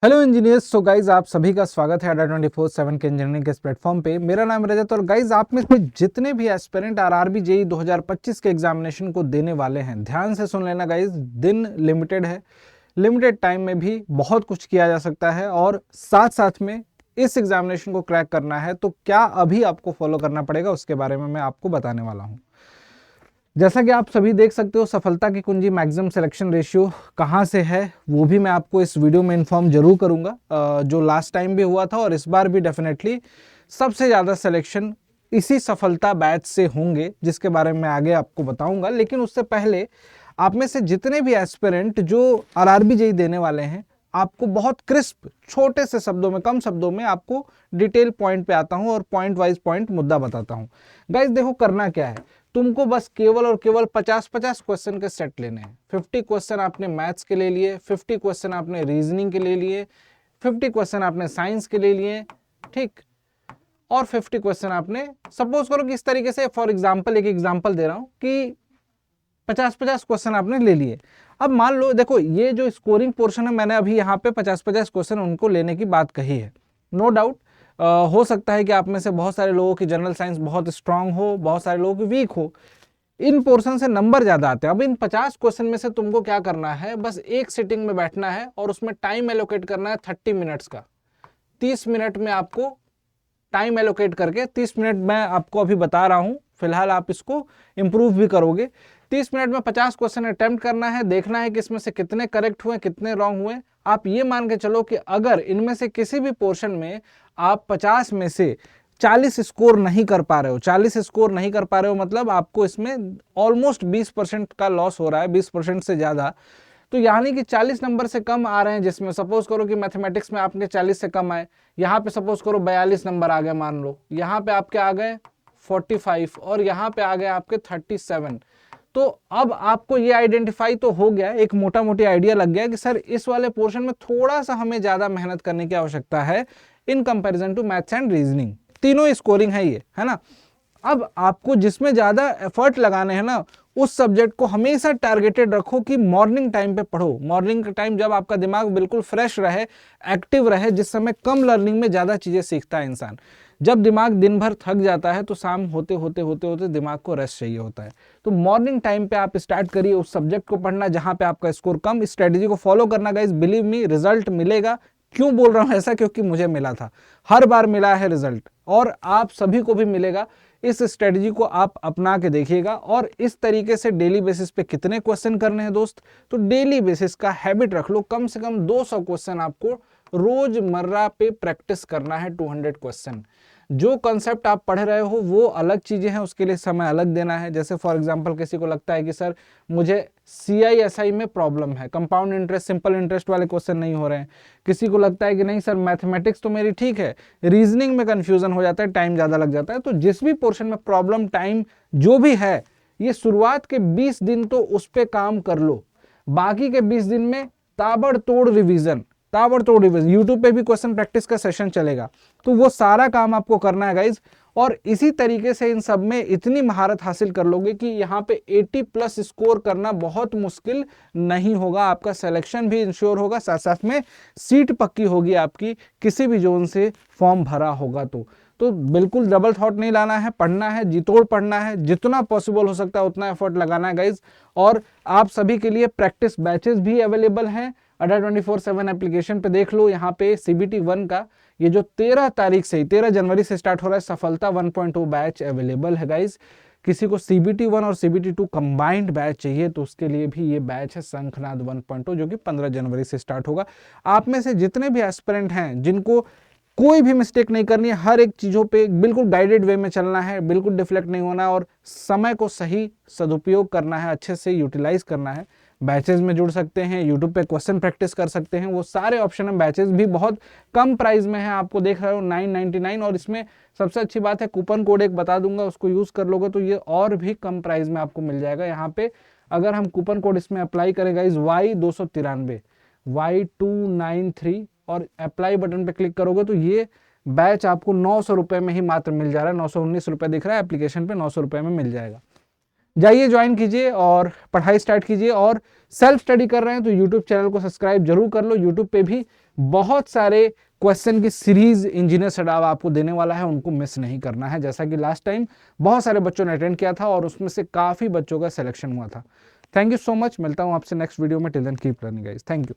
Hello engineers. So guys आप सभी का स्वागत है अड्डा 24/7 के इंजीनियरिंग के इस प्लेटफॉर्म पे। मेरा नाम है रजत और गाइज आप में से जितने भी एस्पिरेंट आरआरबी जेईई 2025 के एग्जामिनेशन को देने वाले हैं, ध्यान से सुन लेना गाइज। दिन लिमिटेड है, लिमिटेड टाइम में भी बहुत कुछ किया जा सकता है और साथ साथ में इस एग्जामिनेशन को क्रैक करना है तो क्या अभी आपको फॉलो करना पड़ेगा उसके बारे में मैं आपको बताने वाला हूँ। जैसा कि आप सभी देख सकते हो, सफलता की कुंजी मैक्सिमम सिलेक्शन रेशियो कहाँ से है वो भी मैं आपको इस वीडियो में इन्फॉर्म जरूर करूंगा। जो लास्ट टाइम भी हुआ था और इस बार भी डेफिनेटली सबसे ज़्यादा सिलेक्शन इसी सफलता बैच से होंगे, जिसके बारे में मैं आगे आपको बताऊंगा। लेकिन उससे पहले आप में से जितने भी एस्पिरेंट जो आरआरबी जेईई देने वाले हैं, आपको बहुत क्रिस्प छोटे से शब्दों में, कम शब्दों में आपको डिटेल पॉइंट पे आता हूं और पॉइंट वाइज पॉइंट मुद्दा बताता हूं। गाइस देखो, करना क्या है, तुमको बस केवल और केवल 50-50 क्वेश्चन के सेट लेने हैं। 50 क्वेश्चन आपने मैथ्स के ले लिए, 50 क्वेश्चन आपने रीजनिंग के ले लिए, 50 क्वेश्चन आपने साइंस के ले लिए, ठीक, और 50 क्वेश्चन आपने, सपोज करो कि इस तरीके से, फॉर एग्जाम्पल एक एग्जाम्पल दे रहा हूं कि 50-50 क्वेश्चन आपने ले लिए। अब मान लो, देखो ये जो स्कोरिंग पोर्शन है, मैंने अभी यहाँ पे 50-50 क्वेश्चन उनको लेने की बात कही है। नो डाउट हो सकता है कि आप में से बहुत सारे लोगों की जनरल साइंस बहुत स्ट्रांग हो, बहुत सारे लोगों की वीक हो, इन पोर्शन से नंबर ज्यादा आते हैं। अब इन 50 क्वेश्चन में से तुमको क्या करना है, बस एक सिटिंग में बैठना है और उसमें टाइम एलोकेट करना है 30 मिनट्स का। 30 मिनट में आपको टाइम एलोकेट करके, 30 मिनट मैं आपको अभी बता रहा हूं, फिलहाल आप इसको इंप्रूव भी करोगे। 30 मिनट में 50 क्वेश्चन अटेम्प्ट करना है, देखना है कि इसमें से कितने करेक्ट हुए, कितने रॉन्ग हुए। आप ये मान के चलो कि अगर इनमें से किसी भी पोर्शन में आप 50 में से 40 स्कोर नहीं कर पा रहे हो, 40 स्कोर नहीं कर पा रहे हो मतलब आपको इसमें ऑलमोस्ट 20% का लॉस हो रहा है, 20% से ज्यादा। तो यानी कि 40 नंबर से कम आ रहे हैं, जिसमें सपोज करो कि मैथमेटिक्स में आपके 40 से कम आए, यहाँ पे सपोज करो 42 नंबर आ गए, मान लो यहाँ पे आपके आ गए 45 और यहाँ पे आ गए आपके 37। तो अब आपको ये आइडेंटिफाई तो हो गया, एक मोटा मोटी आइडिया लग गया कि सर इस वाले पोर्शन में थोड़ा सा हमें ज्यादा मेहनत करने की आवश्यकता है in comparison to maths and reasoning. तीनों स्कोरिंग है ये, है ना। अब आपको जिसमें ज्यादा एफर्ट लगाने हैं ना, उस सब्जेक्ट को हमेशा टारगेटेड रखो कि मॉर्निंग टाइम पे पढ़ो। मॉर्निंग का टाइम जब आपका दिमाग बिल्कुल फ्रेश रहे, एक्टिव रहे, जिस समय कम लर्निंग में ज्यादा चीजें सीखता है इंसान। जब दिमाग दिन भर थक जाता है तो शाम होते होते होते होते दिमाग को रेस्ट चाहिए होता है। तो मॉर्निंग टाइम पे आप स्टार्ट करिए उस सब्जेक्ट को पढ़ना जहां पे आपका स्कोर कम। स्ट्रेटेजी को फॉलो करना गाइस, बिलीव मी रिजल्ट मिलेगा। क्यों बोल रहा हूं ऐसा, क्योंकि मुझे मिला था, हर बार मिला है रिजल्ट, और आप सभी को भी मिलेगा। इस स्ट्रेटजी को आप अपना के देखिएगा। और इस तरीके से डेली बेसिस पे कितने क्वेश्चन करने हैं दोस्त, तो डेली बेसिस का हैबिट रख लो, कम से कम 200 क्वेश्चन आपको रोजमर्रा पे प्रैक्टिस करना है। 200 क्वेश्चन। जो कंसेप्ट आप पढ़ रहे हो वो अलग चीजें हैं, उसके लिए समय अलग देना है। जैसे फॉर एग्जांपल किसी को लगता है कि सर मुझे CISI में प्रॉब्लम है, कंपाउंड इंटरेस्ट, सिंपल इंटरेस्ट वाले क्वेश्चन नहीं हो रहे हैं। किसी को लगता है कि नहीं सर मैथमेटिक्स तो मेरी ठीक है, रीजनिंग में कंफ्यूजन हो जाता है, टाइम ज्यादा लग जाता है। तो जिस भी पोर्शन में प्रॉब्लम, टाइम जो भी है, ये शुरुआत के 20 दिन तो उस पर काम कर लो। बाकी के 20 दिन में ताबड़तोड़ रिवीजन, ताबड़तोड़ रिवीजन। यूट्यूब पे भी क्वेश्चन प्रैक्टिस का सेशन चलेगा, तो वो सारा काम आपको करना है गाइज। और इसी तरीके से इन सब में इतनी महारत हासिल कर लोगे कि यहाँ पे 80+ स्कोर करना बहुत मुश्किल नहीं होगा। आपका सिलेक्शन भी इंश्योर होगा, साथ साथ में सीट पक्की होगी आपकी, किसी भी जोन से फॉर्म भरा होगा। तो बिल्कुल डबल थॉट नहीं लाना है, पढ़ना है, जितोड़ पढ़ना है, जितना पॉसिबल हो सकता है उतना एफर्ट लगाना है गाइज। और आप सभी के लिए प्रैक्टिस बैचेस भी अवेलेबल हैं अड्डा 24/7 एप्लीकेशन पे। देख लो यहाँ पे CBT 1 का ये जो 13 तारीख से, 13 जनवरी से स्टार्ट हो रहा है, सफलता 1.0 बैच अवेलेबल है गाइज। किसी को CBT 1 और CBT 2 कंबाइंड बैच चाहिए तो उसके लिए भी ये बैच है शंखनाद 1.0, जो कि 15 जनवरी से स्टार्ट होगा। आप में से जितने भी एस्पिरेंट हैं जिनको कोई भी मिस्टेक नहीं करनी है, हर एक चीजों पे बिल्कुल गाइडेड वे में चलना है, बिल्कुल डिफ्लेक्ट नहीं होना और समय को सही सदुपयोग करना है, अच्छे से यूटिलाइज करना है, बैचेस में जुड़ सकते हैं। यूट्यूब पे क्वेश्चन प्रैक्टिस कर सकते हैं, वो सारे ऑप्शन है। बैचेस भी बहुत कम प्राइस में है, आपको देख रहे हो 999। और इसमें सबसे अच्छी बात है, कूपन कोड एक बता दूंगा, उसको यूज कर लोगे तो ये और भी कम प्राइस में आपको मिल जाएगा। यहाँ पे अगर हम कूपन कोड इसमें अप्लाई करेगा इस Y293 Y293 और अप्लाई बटन पे क्लिक करोगे तो ये बैच आपको 900 रुपए में ही मात्र मिल जा रहा है। 919 रुपए दिख रहा है एप्लीकेशन पे, 900 रुपए में मिल जाएगा। जाइए ज्वाइन कीजिए और पढ़ाई स्टार्ट कीजिए। और सेल्फ स्टडी कर रहे हैं तो यूट्यूब चैनल को सब्सक्राइब जरूर कर लो। यूट्यूब पे भी बहुत सारे क्वेश्चन की सीरीज इंजीनियर सडाव आपको देने वाला है, उनको मिस नहीं करना है। जैसा कि लास्ट टाइम बहुत सारे बच्चों ने अटेंड किया था और उसमें से काफी बच्चों का सिलेक्शन हुआ था। थैंक यू सो मच, मिलता हूं आपसे नेक्स्ट वीडियो में। Till then keep learning guys, thank you.